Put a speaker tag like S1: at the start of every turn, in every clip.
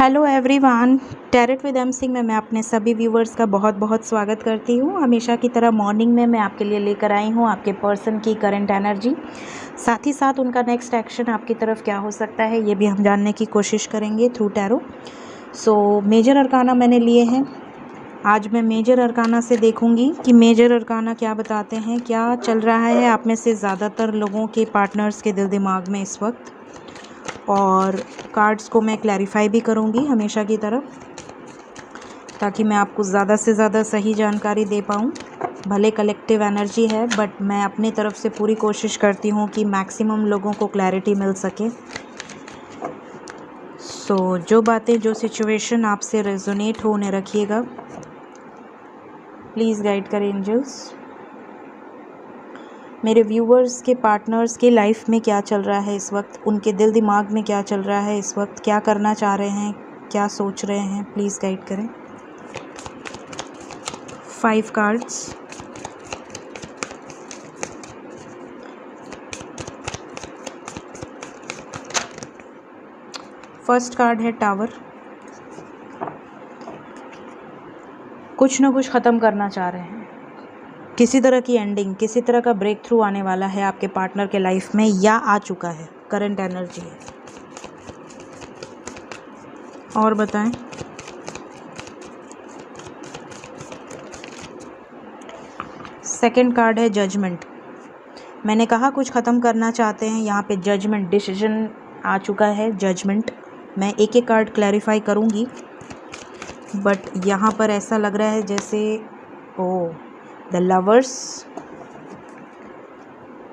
S1: Hello everyone, tarot with M Singh में मैं अपने सभी व्यूवर्स का बहुत बहुत स्वागत करती हूँ। हमेशा की तरह मॉर्निंग में मैं आपके लिए लेकर आई हूँ आपके पर्सन की करंट एनर्जी, साथ ही साथ उनका नेक्स्ट एक्शन आपकी तरफ क्या हो सकता है ये भी हम जानने की कोशिश करेंगे थ्रू टैरो। मेजर अरकाना मैंने लिए हैं। आज मैं मेजर अरकाना से देखूंगी कि मेजर अरकाना क्या बताते हैं, क्या चल रहा है आप में से ज़्यादातर लोगों के पार्टनर्स के दिल दिमाग में इस वक्त, और कार्ड्स को मैं क्लैरिफाई भी करूंगी हमेशा की तरह, ताकि मैं आपको ज़्यादा से ज़्यादा सही जानकारी दे पाऊँ। भले कलेक्टिव एनर्जी है बट मैं अपनी तरफ से पूरी कोशिश करती हूँ कि मैक्सिमम लोगों को क्लैरिटी मिल सके। जो बातें, जो सिचुएशन आपसे रेजोनेट हो उन्हें रखिएगा। प्लीज़ गाइड करें एंजल्स। मेरे व्यूवर्स के पार्टनर्स के लाइफ में क्या चल रहा है इस वक्त, उनके दिल दिमाग में क्या चल रहा है इस वक्त, क्या करना चाह रहे हैं, क्या सोच रहे हैं, प्लीज़ गाइड करें। 5 कार्ड्स। फर्स्ट कार्ड है टावर। कुछ ना कुछ ख़त्म करना चाह रहे हैं, किसी तरह की एंडिंग, किसी तरह का ब्रेक थ्रू आने वाला है आपके पार्टनर के लाइफ में या आ चुका है, करंट एनर्जी है। और बताएं। सेकंड कार्ड है जजमेंट। मैंने कहा कुछ ख़त्म करना चाहते हैं, यहाँ पे जजमेंट, डिसीजन आ चुका है, जजमेंट। मैं एक एक कार्ड क्लैरिफाई करूँगी बट यहाँ पर ऐसा लग रहा है जैसे द लवर्स।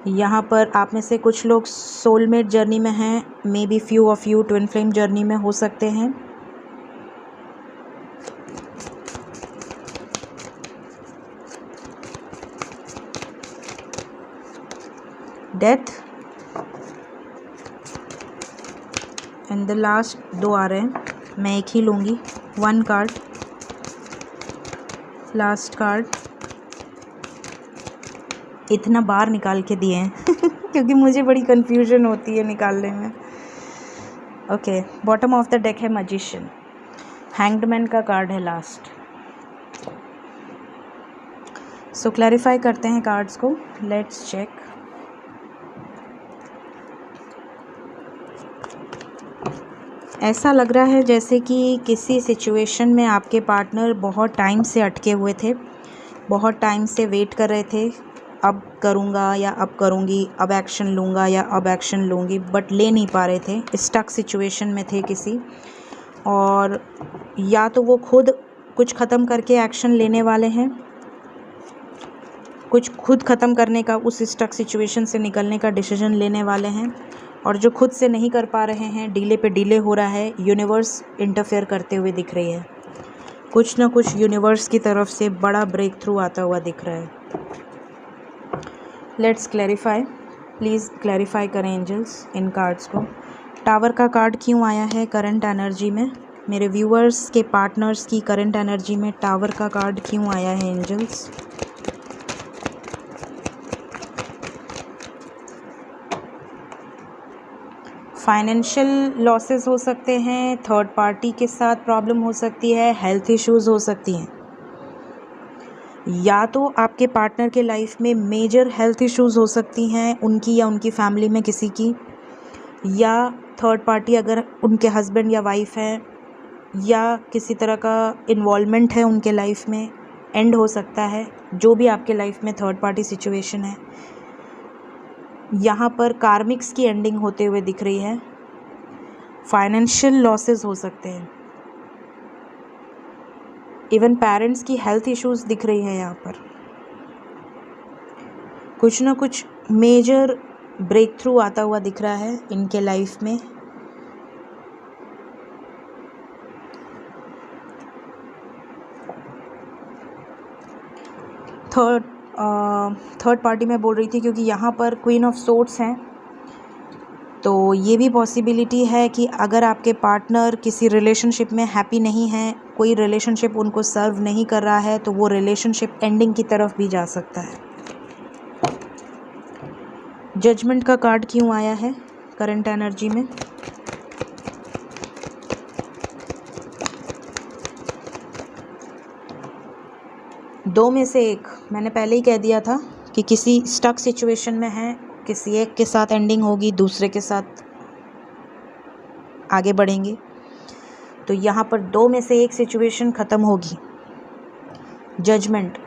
S1: यहाँ पर आप में से कुछ लोग सोलमेट जर्नी में हैं, may be few of you twin flame journey में हो सकते हैं। डेथ एंड द लास्ट 2 आ रहे हैं, मैं एक ही लूँगी। 1 कार्ड, लास्ट कार्ड। इतना बार निकाल के दिए हैं क्योंकि मुझे बड़ी कन्फ्यूजन होती है निकालने में। Okay, bottom of the deck है मैजिशियन। हैंग्ड का कार्ड है लास्ट। क्लैरिफाई करते हैं कार्ड्स को। Let's check. ऐसा लग रहा है जैसे कि किसी सिचुएशन में आपके पार्टनर बहुत टाइम से अटके हुए थे, बहुत टाइम से वेट कर रहे थे, अब करूँगा या अब करूँगी, अब एक्शन लूँगा या अब एक्शन लूँगी, बट ले नहीं पा रहे थे, स्टक सिचुएशन में थे किसी। और या तो वो खुद कुछ ख़त्म करके एक्शन लेने वाले हैं, कुछ खुद ख़त्म करने का, उस स्टक सिचुएशन से निकलने का डिसीजन लेने वाले हैं, और जो खुद से नहीं कर पा रहे हैं, डिले पे डिले हो रहा है, यूनिवर्स इंटरफेयर करते हुए दिख रही है। कुछ ना कुछ यूनिवर्स की तरफ से बड़ा ब्रेक थ्रू आता हुआ दिख रहा है। Let's clarify. प्लीज़ क्लैरिफाई करें एंजल्स इन कार्ड्स को। टावर का कार्ड क्यों आया है करंट एनर्जी में? मेरे व्यूअर्स के पार्टनर्स की करंट एनर्जी में टावर का कार्ड क्यों आया है एंजल्स? फाइनेंशियल लॉसेस हो सकते हैं, थर्ड पार्टी के साथ प्रॉब्लम हो सकती है, हेल्थ इश्यूज़ हो सकती हैं, या तो आपके पार्टनर के लाइफ में मेजर हेल्थ इश्यूज़ हो सकती हैं, उनकी या उनकी फैमिली में किसी की, या थर्ड पार्टी अगर उनके हस्बैंड या वाइफ हैं, या किसी तरह का इन्वॉल्वमेंट है उनके लाइफ में, एंड हो सकता है। जो भी आपके लाइफ में थर्ड पार्टी सिचुएशन है, यहाँ पर कार्मिक्स की एंडिंग होते हुए दिख रही है। फाइनेंशियल लॉसेस हो सकते हैं, इवन पेरेंट्स की हेल्थ इश्यूज दिख रही है। यहाँ पर कुछ ना कुछ मेजर ब्रेक थ्रू आता हुआ दिख रहा है इनके लाइफ में। थर्ड पार्टी में बोल रही थी क्योंकि यहाँ पर क्वीन ऑफ सोर्ड्स हैं, तो ये भी पॉसिबिलिटी है कि अगर आपके पार्टनर किसी रिलेशनशिप में हैप्पी नहीं है, कोई रिलेशनशिप उनको सर्व नहीं कर रहा है, तो वो रिलेशनशिप एंडिंग की तरफ भी जा सकता है। जजमेंट का कार्ड क्यों आया है करंट एनर्जी में? दो में से एक, मैंने पहले ही कह दिया था कि किसी स्टक सिचुएशन में है, किसी एक के साथ एंडिंग होगी, दूसरे के साथ आगे बढ़ेंगे। तो यहाँ पर दो में से एक सिचुएशन ख़त्म होगी। जजमेंट,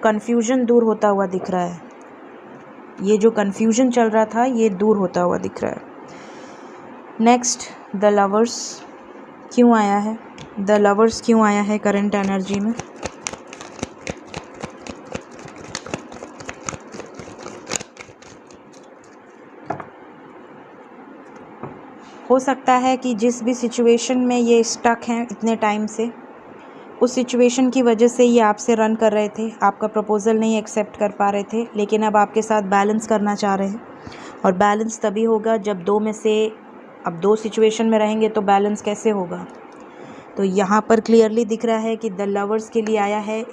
S1: कन्फ्यूजन दूर होता हुआ दिख रहा है। ये जो कन्फ्यूजन चल रहा था ये दूर होता हुआ दिख रहा है। नेक्स्ट, द लवर्स क्यों आया है? द लवर्स क्यों आया है करंट एनर्जी में? हो सकता है कि जिस भी सिचुएशन में ये स्टक हैं इतने टाइम से, उस सिचुएशन की वजह से ये आपसे रन कर रहे थे, आपका प्रपोज़ल नहीं एक्सेप्ट कर पा रहे थे, लेकिन अब आपके साथ बैलेंस करना चाह रहे हैं। और बैलेंस तभी होगा जब दो में से, अब दो सिचुएशन में रहेंगे तो बैलेंस कैसे होगा? तो यहाँ पर क्लियरली दिख रहा है कि द लवर्स के लिए आया है,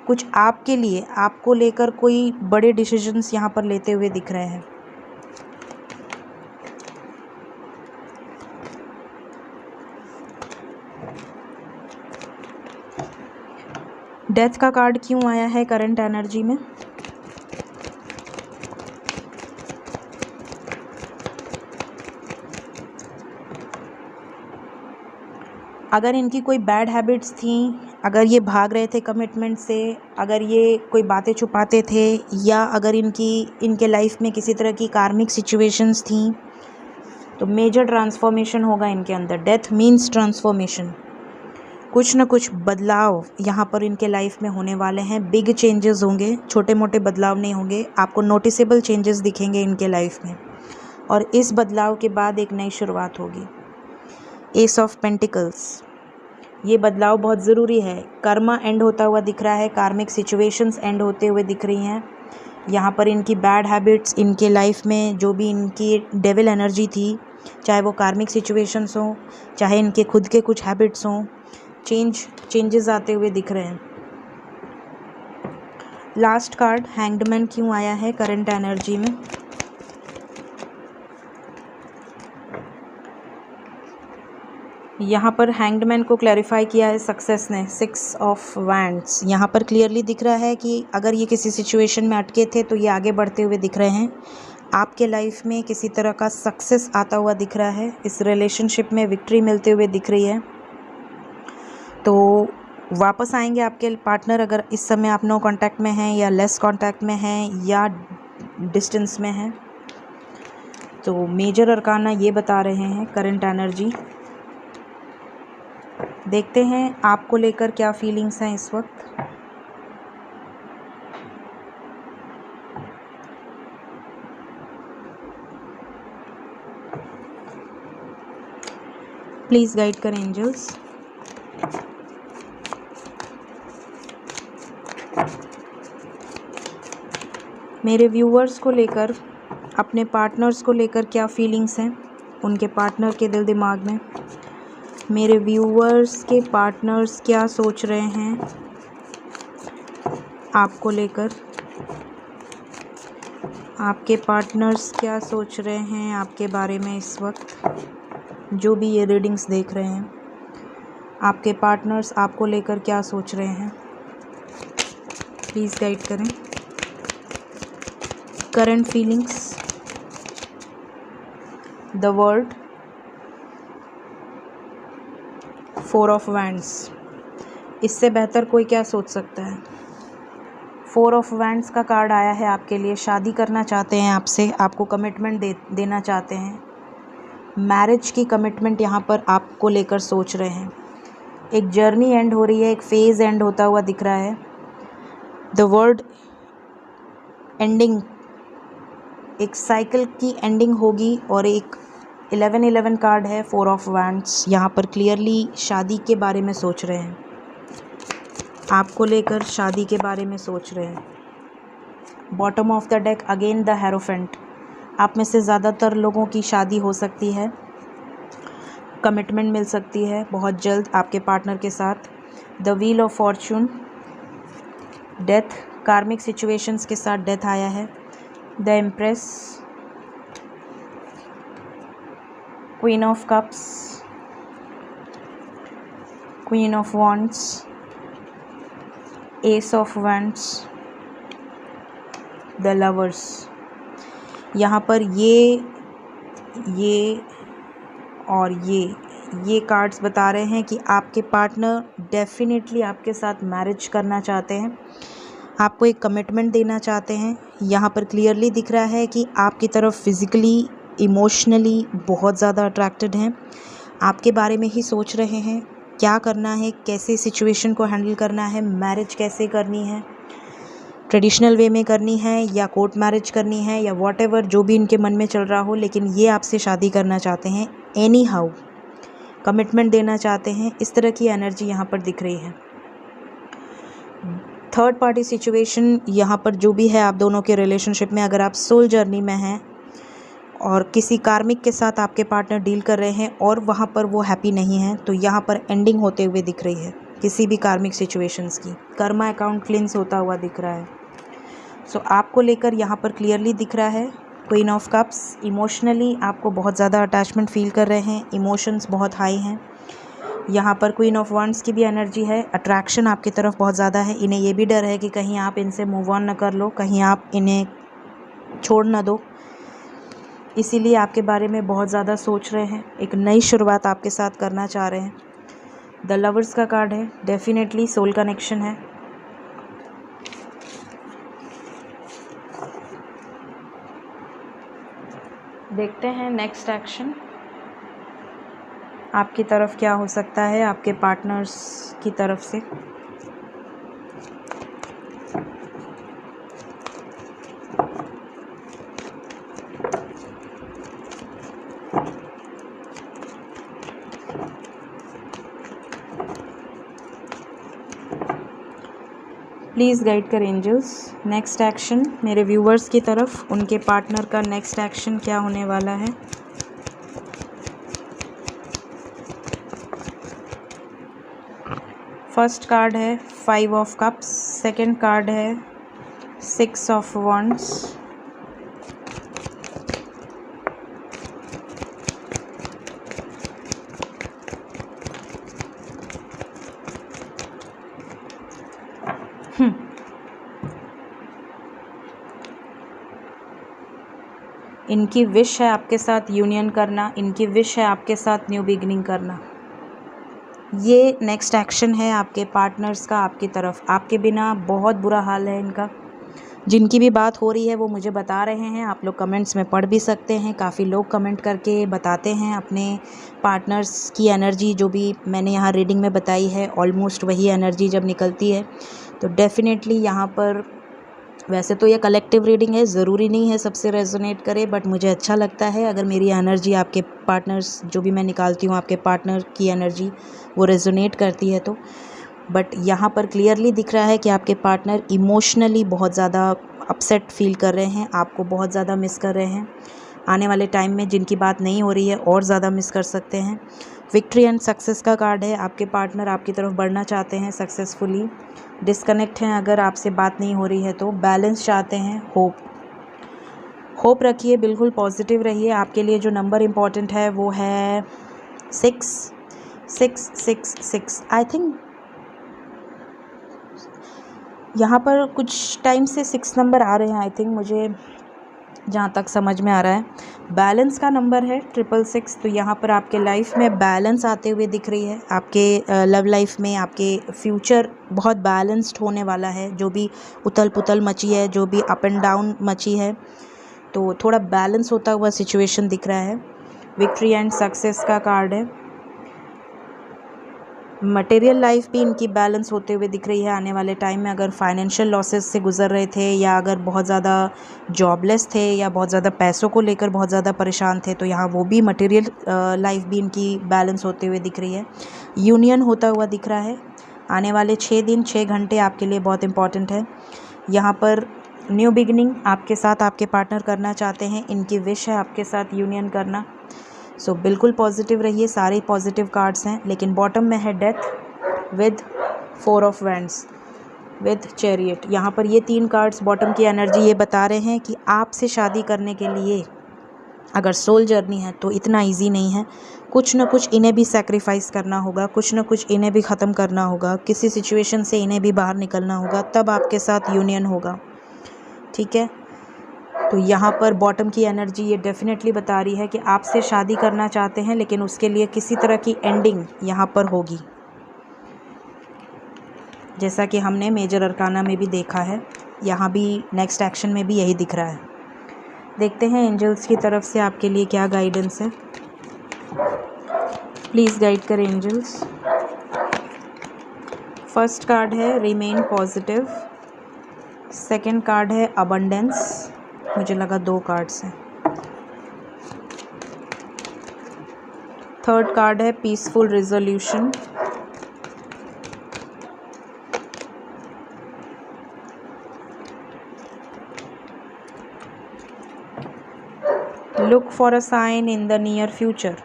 S1: कुछ आपके लिए, आपको लेकर कोई बड़े डिसीजंस यहाँ पर लेते हुए दिख रहे हैं। डेथ का कार्ड क्यों आया है करंट एनर्जी में? अगर इनकी कोई बैड हैबिट्स थी, अगर ये भाग रहे थे कमिटमेंट से, अगर ये कोई बातें छुपाते थे, या अगर इनके लाइफ में किसी तरह की कार्मिक सिचुएशंस थी, तो मेजर ट्रांसफॉर्मेशन होगा इनके अंदर। Death means transformation. कुछ न कुछ बदलाव यहाँ पर इनके लाइफ में होने वाले हैं। बिग चेंजेस होंगे, छोटे मोटे बदलाव नहीं होंगे, आपको नोटिसेबल चेंजेस दिखेंगे इनके लाइफ में। और इस बदलाव के बाद एक नई शुरुआत होगी। एस ऑफ पेंटिकल्स, ये बदलाव बहुत ज़रूरी है। कर्मा एंड होता हुआ दिख रहा है, कार्मिक सिचुएशंस एंड होते हुए दिख रही हैं। यहाँ पर इनकी बैड हैबिट्स, इनके लाइफ में जो भी इनकी डेविल एनर्जी थी, चाहे वो कार्मिक सिचुएशंस हों, चाहे इनके खुद के कुछ हैबिट्स हों, चेंजेस आते हुए दिख रहे हैं। लास्ट कार्ड, हैंग्ड मैन क्यों आया है करंट एनर्जी में? यहाँ पर हैंग्ड मैन को क्लैरिफाई किया है सक्सेस ने। 6 ऑफ वैंड्स, यहाँ पर क्लियरली दिख रहा है कि अगर ये किसी सिचुएशन में अटके थे तो ये आगे बढ़ते हुए दिख रहे हैं। आपके लाइफ में किसी तरह का सक्सेस आता हुआ दिख रहा है, इस रिलेशनशिप में विक्ट्री मिलते हुए दिख रही है। तो वापस आएंगे आपके पार्टनर, अगर इस समय आप नो कांटेक्ट में हैं, या लेस कांटेक्ट में हैं, या डिस्टेंस में हैं। तो मेजर अरकाना ये बता रहे हैं करंट एनर्जी। देखते हैं आपको लेकर क्या फीलिंग्स हैं इस वक्त। प्लीज़ गाइड करें एंजल्स। मेरे व्यूअर्स को लेकर, अपने पार्टनर्स को लेकर क्या फीलिंग्स हैं उनके पार्टनर के दिल दिमाग में। मेरे व्यूअर्स के पार्टनर्स क्या सोच रहे हैं आपको लेकर। आपके पार्टनर्स क्या सोच रहे हैं आपके बारे में इस वक्त, जो भी ये रीडिंग्स देख रहे हैं। आपके पार्टनर्स आपको लेकर क्या सोच रहे हैं, प्लीज़ गाइड करें। Current feelings, the world, 4 of wands. इससे बेहतर कोई क्या सोच सकता है। 4 ऑफ वैंड्स का कार्ड आया है आपके लिए। शादी करना चाहते हैं आपसे, आपको कमिटमेंट देना चाहते हैं। मैरिज की कमिटमेंट यहाँ पर आपको लेकर सोच रहे हैं। एक जर्नी एंड हो रही है, एक फेज़ एंड होता हुआ दिख रहा है। द वर्ल्ड एंडिंग, एक साइकिल की एंडिंग होगी। और एक 11 कार्ड है, 4 ऑफ वैंड्स। यहाँ पर क्लियरली शादी के बारे में सोच रहे हैं, आपको लेकर शादी के बारे में सोच रहे हैं। Bottom of the deck again the hierophant. आप में से ज़्यादातर लोगों की शादी हो सकती है, कमिटमेंट मिल सकती है बहुत जल्द आपके पार्टनर के साथ। The wheel of Fortune, death, कार्मिक सिचुएशंस के साथ डेथ आया है। The empress, queen of cups, queen of wands, S of wands, the lovers. यहाँ पर ये और ये कार्ड्स बता रहे हैं कि आपके पार्टनर डेफिनेटली आपके साथ मैरिज करना चाहते हैं, आपको एक कमिटमेंट देना चाहते हैं। यहाँ पर क्लियरली दिख रहा है कि आपकी तरफ फिज़िकली इमोशनली बहुत ज़्यादा अट्रैक्टेड हैं, आपके बारे में ही सोच रहे हैं, क्या करना है, कैसे सिचुएशन को हैंडल करना है, मैरिज कैसे करनी है, ट्रेडिशनल वे में करनी है या कोर्ट मैरिज करनी है या वॉटेवर जो भी इनके मन में चल रहा हो, लेकिन ये आपसे शादी करना चाहते हैं, एनी हाउ कमिटमेंट देना चाहते हैं। इस तरह की एनर्जी यहाँ पर दिख रही है। थर्ड पार्टी सिचुएशन यहाँ पर जो भी है आप दोनों के रिलेशनशिप में, अगर आप सोल जर्नी में हैं और किसी कार्मिक के साथ आपके पार्टनर डील कर रहे हैं और वहाँ पर वो हैप्पी नहीं है, तो यहाँ पर एंडिंग होते हुए दिख रही है किसी भी कार्मिक सिचुएशंस की। कर्मा अकाउंट क्लींस होता हुआ दिख रहा है। सो आपको लेकर यहाँ पर क्लियरली दिख रहा है क्वीन ऑफ कप्स। इमोशनली आपको बहुत ज़्यादा अटैचमेंट फील कर रहे हैं, इमोशंस बहुत हाई हैं। यहाँ पर क्वीन ऑफ वंड्स की भी एनर्जी है, अट्रैक्शन आपकी तरफ बहुत ज़्यादा है। इन्हें ये भी डर है कि कहीं आप इनसे मूव ऑन न कर लो, कहीं आप इन्हें छोड़ न दो, इसीलिए आपके बारे में बहुत ज़्यादा सोच रहे हैं, एक नई शुरुआत आपके साथ करना चाह रहे हैं। द लवर्स का कार्ड है, डेफिनेटली सोल कनेक्शन है। देखते हैं नेक्स्ट एक्शन आपकी तरफ क्या हो सकता है, आपके पार्टनर्स की तरफ से। प्लीज़ गाइड कर एंजल्स। नेक्स्ट एक्शन मेरे व्यूवर्स की तरफ, उनके पार्टनर का नेक्स्ट एक्शन क्या होने वाला है। फर्स्ट कार्ड है 5 ऑफ कप्स, सेकंड कार्ड है 6 ऑफ वॉन्ड्स, इनकी विश है आपके साथ यूनियन करना, इनकी विश है आपके साथ न्यू बिगिनिंग करना। ये नेक्स्ट एक्शन है आपके पार्टनर्स का आपकी तरफ। आपके बिना बहुत बुरा हाल है इनका। जिनकी भी बात हो रही है वो मुझे बता रहे हैं, आप लोग कमेंट्स में पढ़ भी सकते हैं। काफ़ी लोग कमेंट करके बताते हैं अपने पार्टनर्स की एनर्जी, जो भी मैंने यहाँ रीडिंग में बताई है ऑलमोस्ट वही एनर्जी जब निकलती है तो डेफिनेटली यहाँ पर, वैसे तो ये कलेक्टिव रीडिंग है, ज़रूरी नहीं है सबसे रेजोनेट करे, बट मुझे अच्छा लगता है अगर मेरी एनर्जी आपके पार्टनर्स, जो भी मैं निकालती हूँ आपके पार्टनर की एनर्जी वो रेजोनेट करती है तो। बट यहाँ पर क्लियरली दिख रहा है कि आपके पार्टनर इमोशनली बहुत ज़्यादा अपसेट फील कर रहे हैं, आपको बहुत ज़्यादा मिस कर रहे हैं। आने वाले टाइम में जिनकी बात नहीं हो रही है और ज़्यादा मिस कर सकते हैं। विक्ट्री एंड सक्सेस का कार्ड है, आपके पार्टनर आपकी तरफ बढ़ना चाहते हैं सक्सेसफुली। डिस्कनेक्ट हैं अगर आपसे बात नहीं हो रही है तो। बैलेंस चाहते हैं, होप रखिए, बिल्कुल पॉजिटिव रहिए। आपके लिए जो नंबर इम्पॉर्टेंट है वो है 66666। आई थिंक यहाँ पर कुछ टाइम से 6 नंबर आ रहे हैं, आई थिंक, मुझे जहाँ तक समझ में आ रहा है। बैलेंस का नंबर है 666, तो यहाँ पर आपके लाइफ में बैलेंस आते हुए दिख रही है। आपके लव लाइफ में आपके फ्यूचर बहुत बैलेंस्ड होने वाला है। जो भी उथल पुथल मची है, जो भी अप एंड डाउन मची है, तो थोड़ा बैलेंस होता हुआ सिचुएशन दिख रहा है। विक्ट्री एंड सक्सेस का कार्ड है। मटेरियल लाइफ भी इनकी बैलेंस होते हुए दिख रही है आने वाले टाइम में। अगर फाइनेंशियल लॉसेस से गुजर रहे थे या अगर बहुत ज़्यादा जॉबलेस थे या बहुत ज़्यादा पैसों को लेकर बहुत ज़्यादा परेशान थे, तो यहाँ वो भी मटेरियल लाइफ भी इनकी बैलेंस होते हुए दिख रही है। यूनियन होता हुआ दिख रहा है। आने वाले 6 दिन 6 घंटे आपके लिए बहुत इंपॉर्टेंट है। यहाँ पर न्यू बिगिनिंग आपके साथ आपके पार्टनर करना चाहते हैं, इनकी विश है आपके साथ यूनियन करना। सो बिल्कुल पॉजिटिव रहिए, सारे पॉजिटिव कार्ड्स हैं। लेकिन बॉटम में है death with 4 of wands with chariot. यहाँ पर ये 3 कार्ड्स बॉटम की एनर्जी ये बता रहे हैं कि आपसे शादी करने के लिए अगर सोल जर्नी है तो इतना इजी नहीं है, कुछ ना कुछ इन्हें भी सेक्रीफाइस करना होगा, कुछ ना कुछ इन्हें भी ख़त्म करना होगा, किसी सिचुएशन से इन्हें भी बाहर निकलना होगा, तब आपके साथ यूनियन होगा। ठीक है, तो यहाँ पर बॉटम की एनर्जी ये डेफिनेटली बता रही है कि आपसे शादी करना चाहते हैं, लेकिन उसके लिए किसी तरह की एंडिंग यहाँ पर होगी, जैसा कि हमने मेजर अरकाना में भी देखा है। यहाँ भी नेक्स्ट एक्शन में भी यही दिख रहा है। देखते हैं एंजल्स की तरफ से आपके लिए क्या गाइडेंस है। प्लीज़ गाइड करें एंजल्स। फर्स्ट कार्ड है रिमेन पॉजिटिव, सेकंड कार्ड है अबंडेंस, मुझे लगा 2 कार्ड्स हैं। थर्ड कार्ड है peaceful resolution, look for a sign in the near future.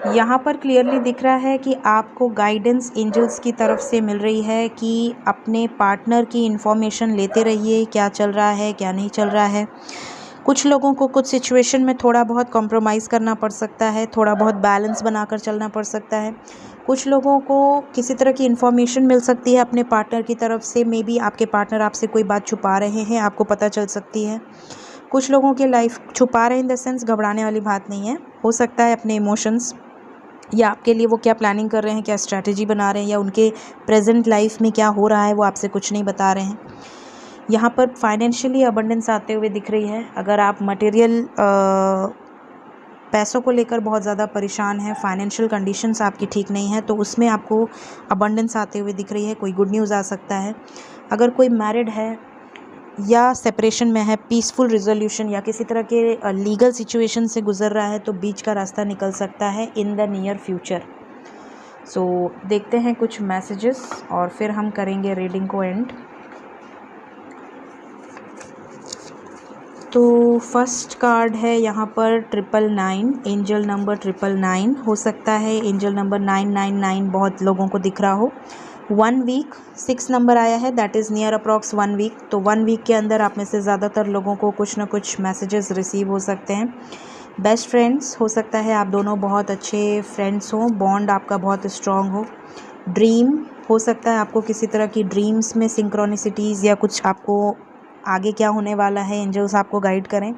S1: यहाँ पर क्लियरली दिख रहा है कि आपको गाइडेंस एंजल्स की तरफ से मिल रही है कि अपने पार्टनर की इन्फॉर्मेशन लेते रहिए, क्या चल रहा है क्या नहीं चल रहा है। कुछ लोगों को कुछ सिचुएशन में थोड़ा बहुत कॉम्प्रोमाइज़ करना पड़ सकता है, थोड़ा बहुत बैलेंस बनाकर चलना पड़ सकता है। कुछ लोगों को किसी तरह की इन्फॉर्मेशन मिल सकती है अपने पार्टनर की तरफ से, मे बी आपके पार्टनर आपसे कोई बात छुपा रहे हैं, आपको पता चल सकती है। कुछ लोगों की लाइफ छुपा रहे हैं इन द सेंस घबराने वाली बात नहीं है, हो सकता है अपने इमोशंस या आपके लिए वो क्या प्लानिंग कर रहे हैं, क्या स्ट्रैटेजी बना रहे हैं, या उनके प्रेजेंट लाइफ में क्या हो रहा है वो आपसे कुछ नहीं बता रहे हैं। यहाँ पर फाइनेंशियली अबंडेंस आते हुए दिख रही है। अगर आप मटेरियल पैसों को लेकर बहुत ज़्यादा परेशान हैं, फाइनेंशियल कंडीशंस आपकी ठीक नहीं है, तो उसमें आपको अबंडेंस आते हुए दिख रही है। कोई गुड न्यूज़ आ सकता है। अगर कोई मैरिड है या सेपरेशन में है, पीसफुल रिजोल्यूशन या किसी तरह के लीगल सिचुएशन से गुजर रहा है, तो बीच का रास्ता निकल सकता है इन द नियर फ्यूचर। सो देखते हैं कुछ मैसेजेस और फिर हम करेंगे रीडिंग को एंड। तो फर्स्ट कार्ड है यहाँ पर 999, एंजल नंबर 999 हो सकता है। एंजल नंबर 999 बहुत लोगों को दिख रहा हो। 1 वीक 6 नंबर आया है, that is near approx 1 week. तो 1 वीक के अंदर आप में से ज़्यादातर लोगों को कुछ ना कुछ मैसेजेस रिसीव हो सकते हैं। बेस्ट फ्रेंड्स हो सकता है, आप दोनों बहुत अच्छे फ्रेंड्स हों, बॉन्ड आपका बहुत स्ट्रॉन्ग हो। ड्रीम हो सकता है, आपको किसी तरह की ड्रीम्स में सिंक्रोनिसिटीज़ या कुछ आपको आगे क्या होने वाला है एंजल्स आपको गाइड करें।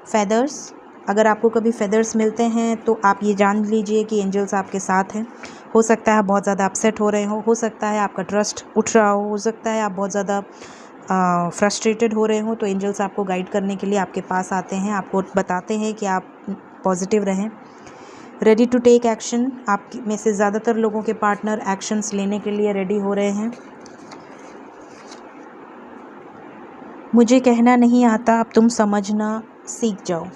S1: फेदर्स, अगर आपको कभी फेदर्स मिलते हैं तो आप ये जान लीजिए कि एंजल्स आपके साथ हैं। हो सकता है आप बहुत ज़्यादा अपसेट हो रहे हो सकता है आपका ट्रस्ट उठ रहा हो सकता है आप बहुत ज़्यादा फ्रस्ट्रेटेड हो रहे हो, तो एंजल्स आपको गाइड करने के लिए आपके पास आते हैं, आपको बताते हैं कि आप पॉजिटिव रहें। रेडी टू टेक एक्शन, आप में से ज़्यादातर लोगों के पार्टनर एक्शंस लेने के लिए रेडी हो रहे हैं। मुझे कहना नहीं आता, अब तुम समझना सीख जाओ।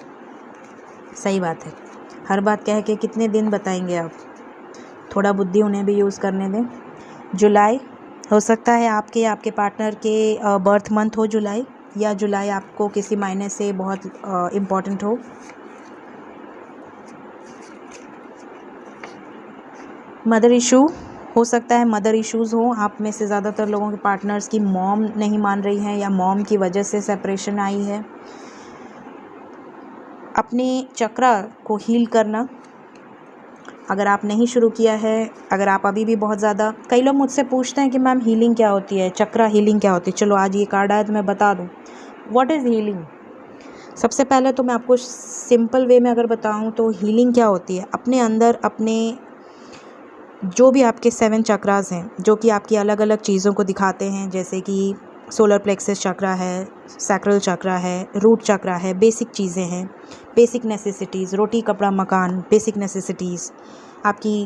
S1: सही बात है, हर बात कह के कितने दिन बताएंगे आप, थोड़ा बुद्धि उन्हें भी यूज़ करने दें। जुलाई हो सकता है आपके पार्टनर के बर्थ मंथ हो जुलाई, या जुलाई आपको किसी मायने से बहुत इम्पॉर्टेंट हो। मदर इशू हो सकता है, मदर इश्यूज़ हो आप में से ज़्यादातर लोगों के पार्टनर्स की मॉम नहीं मान रही हैं या मॉम की वजह से सेपरेशन आई है। अपने चक्रा को हील करना, अगर आप नहीं शुरू किया है, अगर आप अभी भी बहुत ज़्यादा, कई लोग मुझसे पूछते हैं कि मैम हीलिंग क्या होती है, चक्रा हीलिंग क्या होती है। चलो आज ये कार्ड आया तो मैं बता दूँ व्हाट इज़ हीलिंग। सबसे पहले तो मैं आपको सिंपल वे में अगर बताऊँ तो हीलिंग क्या होती है, अपने अंदर अपने जो भी आपके 7 चक्रास हैं जो कि आपकी अलग अलग चीज़ों को दिखाते हैं, जैसे कि सोलर प्लेक्सस चक्रा है, सैक्रल चक्रा है, रूट चक्रा है, बेसिक चीज़ें हैं, बेसिक नेसेसिटीज़, रोटी कपड़ा मकान, बेसिक नेसेसिटीज़, आपकी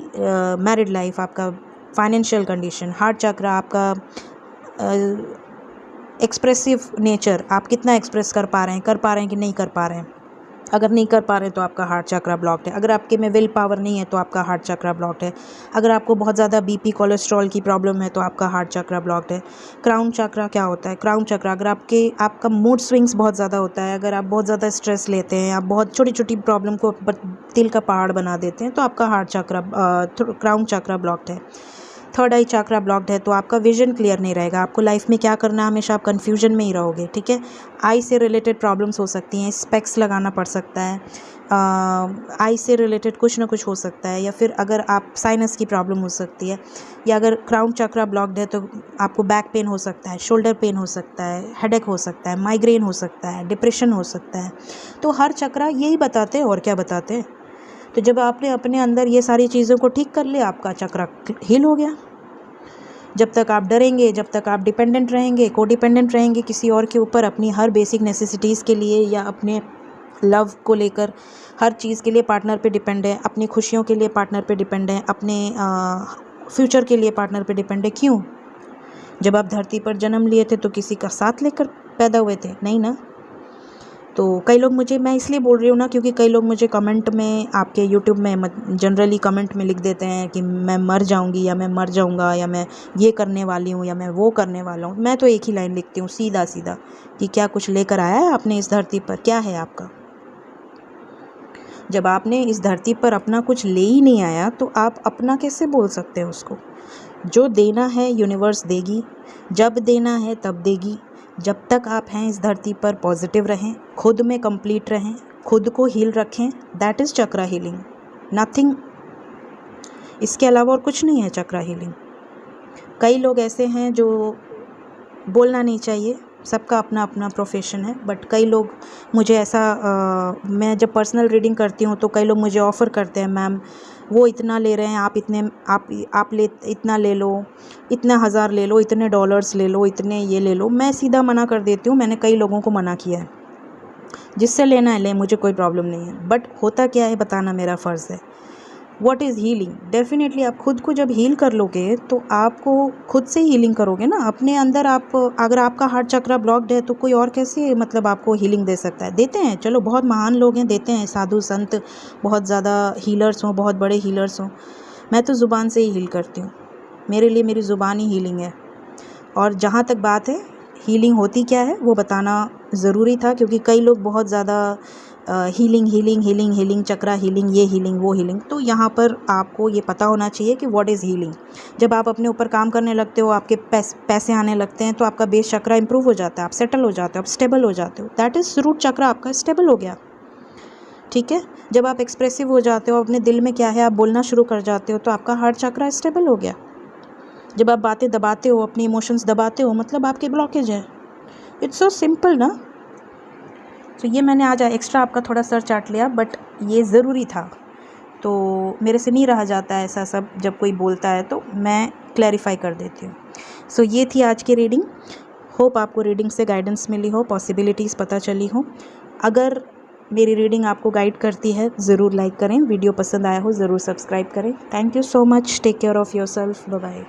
S1: मैरिड लाइफ, आपका फाइनेंशियल कंडीशन। हार्ट चक्रा आपका एक्सप्रेसिव नेचर, आप कितना एक्सप्रेस कर पा रहे हैं कि नहीं कर पा रहे हैं। अगर नहीं कर पा रहे हैं तो आपका हार्ट चक्रा ब्लॉक्ड है। अगर आपके में विल पावर नहीं है तो आपका हार्ट चक्रा ब्लॉक्ड है। अगर आपको बहुत ज़्यादा बीपी कोलेस्ट्रॉल की प्रॉब्लम है तो आपका हार्ट चक्रा ब्लॉक्ड है। क्राउन चक्रा क्या होता है, क्राउन चक्रा अगर आपका मूड स्विंग्स बहुत ज़्यादा होता है, अगर आप बहुत ज़्यादा स्ट्रेस लेते हैं, आप बहुत छोटी छोटी प्रॉब्लम को तिल का पहाड़ बना देते हैं, तो आपका हार्ट चक्रा क्राउन चक्रा ब्लॉक्ड है। थर्ड आई चक्रा ब्लॉक्ड है तो आपका विजन क्लियर नहीं रहेगा, आपको लाइफ में क्या करना है हमेशा आप कन्फ्यूजन में ही रहोगे, ठीक है। आई से रिलेटेड प्रॉब्लम्स हो सकती हैं, स्पेक्स लगाना पड़ सकता है, आई से रिलेटेड कुछ ना कुछ हो सकता है, या फिर अगर आप साइनस की प्रॉब्लम हो सकती है, या अगर क्राउन चक्रा ब्लॉक्ड है तो आपको बैक पेन हो सकता है, शोल्डर पेन हो सकता है, हेडेक हो सकता है, माइग्रेन हो सकता है, डिप्रेशन हो सकता है। तो हर चक्रा यही बताते हैं और क्या बताते हैं। तो जब आपने अपने अंदर ये सारी चीज़ों को ठीक कर लिया, आपका चक्रा हील हो गया। जब तक आप डरेंगे, जब तक आप डिपेंडेंट रहेंगे, कोडिपेंडेंट रहेंगे किसी और के ऊपर, अपनी हर बेसिक नेसेसिटीज़ के लिए या अपने लव को लेकर हर चीज़ के लिए पार्टनर पे डिपेंड है, अपनी खुशियों के लिए पार्टनर पे डिपेंड है, अपने फ्यूचर के लिए पार्टनर पे डिपेंड है। क्यों? जब आप धरती पर जन्म लिए थे तो किसी का साथ लेकर पैदा हुए थे? नहीं ना। तो कई लोग मुझे, मैं इसलिए बोल रही हूँ ना क्योंकि कई लोग मुझे कमेंट में, आपके यूट्यूब में जनरली कमेंट में लिख देते हैं कि मैं मर जाऊँगी, या मैं मर जाऊँगा, या मैं ये करने वाली हूँ, या मैं वो करने वाला हूँ। मैं तो एक ही लाइन लिखती हूँ सीधा सीधा कि क्या कुछ लेकर आया है आपने इस धरती पर? क्या है आपका? जब आपने इस धरती पर अपना कुछ ले ही नहीं आया तो आप अपना कैसे बोल सकते हैं उसको? जो देना है यूनिवर्स देगी, जब देना है तब देगी। जब तक आप हैं इस धरती पर पॉजिटिव रहें, खुद में कंप्लीट रहें, खुद को हील रखें, that is chakra healing, nothing. इसके अलावा और कुछ नहीं है चक्रा हीलिंग। कई लोग ऐसे हैं जो, बोलना नहीं चाहिए, सबका अपना अपना प्रोफेशन है, बट कई लोग मुझे ऐसा मैं जब पर्सनल रीडिंग करती हूँ तो कई लोग मुझे ऑफ़र करते हैं, मैम वो इतना ले रहे हैं, आप इतने आप ले इतना ले लो, इतना हज़ार ले लो, इतने डॉलर्स ले लो, इतने ये ले लो। मैं सीधा मना कर देती हूँ, मैंने कई लोगों को मना किया है। जिससे लेना है ले, मुझे कोई प्रॉब्लम नहीं है, बट होता क्या है बताना मेरा फ़र्ज़ है। What is healing? डेफिनेटली आप खुद को जब हील कर लोगे तो आपको खुद से हीलिंग करोगे ना अपने अंदर। आप अगर आपका हार्ट चक्रा ब्लॉक्ड है तो कोई और कैसे मतलब आपको हीलिंग दे सकता है? देते हैं, चलो बहुत महान लोग हैं, देते हैं, साधु संत बहुत ज़्यादा हीलर्स हों, बहुत बड़े हीलर्स हों। मैं तो ज़ुबान से ही हील करती हूँ, मेरे लिए मेरी ज़ुबान ही हीलिंग है। और जहाँ तक बात है हीलिंग होती क्या है वो बताना ज़रूरी था, क्योंकि कई लोग बहुत ज़्यादा हीलिंग हीलिंग हीलिंग हीलिंग, चक्रा हीलिंग, ये हीलिंग वो हीलिंग। तो यहाँ पर आपको ये पता होना चाहिए कि व्हाट इज़ हीलिंग। जब आप अपने ऊपर काम करने लगते हो, आपके पैसे आने लगते हैं, तो आपका बेस चक्रा इंप्रूव हो जाता है, आप सेटल हो जाते हो, आप स्टेबल हो जाते हो। दैट इज़ रूट चक्रा आपका स्टेबल हो गया, ठीक है। जब आप एक्सप्रेसिव हो जाते हो, अपने दिल में क्या है आप बोलना शुरू कर जाते हो, तो आपका हार्ट चक्रा स्टेबल हो गया। जब आप बातें दबाते हो, अपनी इमोशंस दबाते हो, मतलब आपके ब्लॉकेज है। इट्स सो सिंपल ना। तो ये मैंने आज एक्स्ट्रा आपका थोड़ा सर चाट लिया, बट ये ज़रूरी था। तो मेरे से नहीं रहा जाता है ऐसा सब, जब कोई बोलता है तो मैं क्लैरिफाई कर देती हूँ। सो ये थी आज की रीडिंग। होप आपको रीडिंग से गाइडेंस मिली हो, पॉसिबिलिटीज़ पता चली हो। अगर मेरी रीडिंग आपको गाइड करती है ज़रूर लाइक करें, वीडियो पसंद आया हो ज़रूर सब्सक्राइब करें। Thank you so much, take care of yourself, bye bye.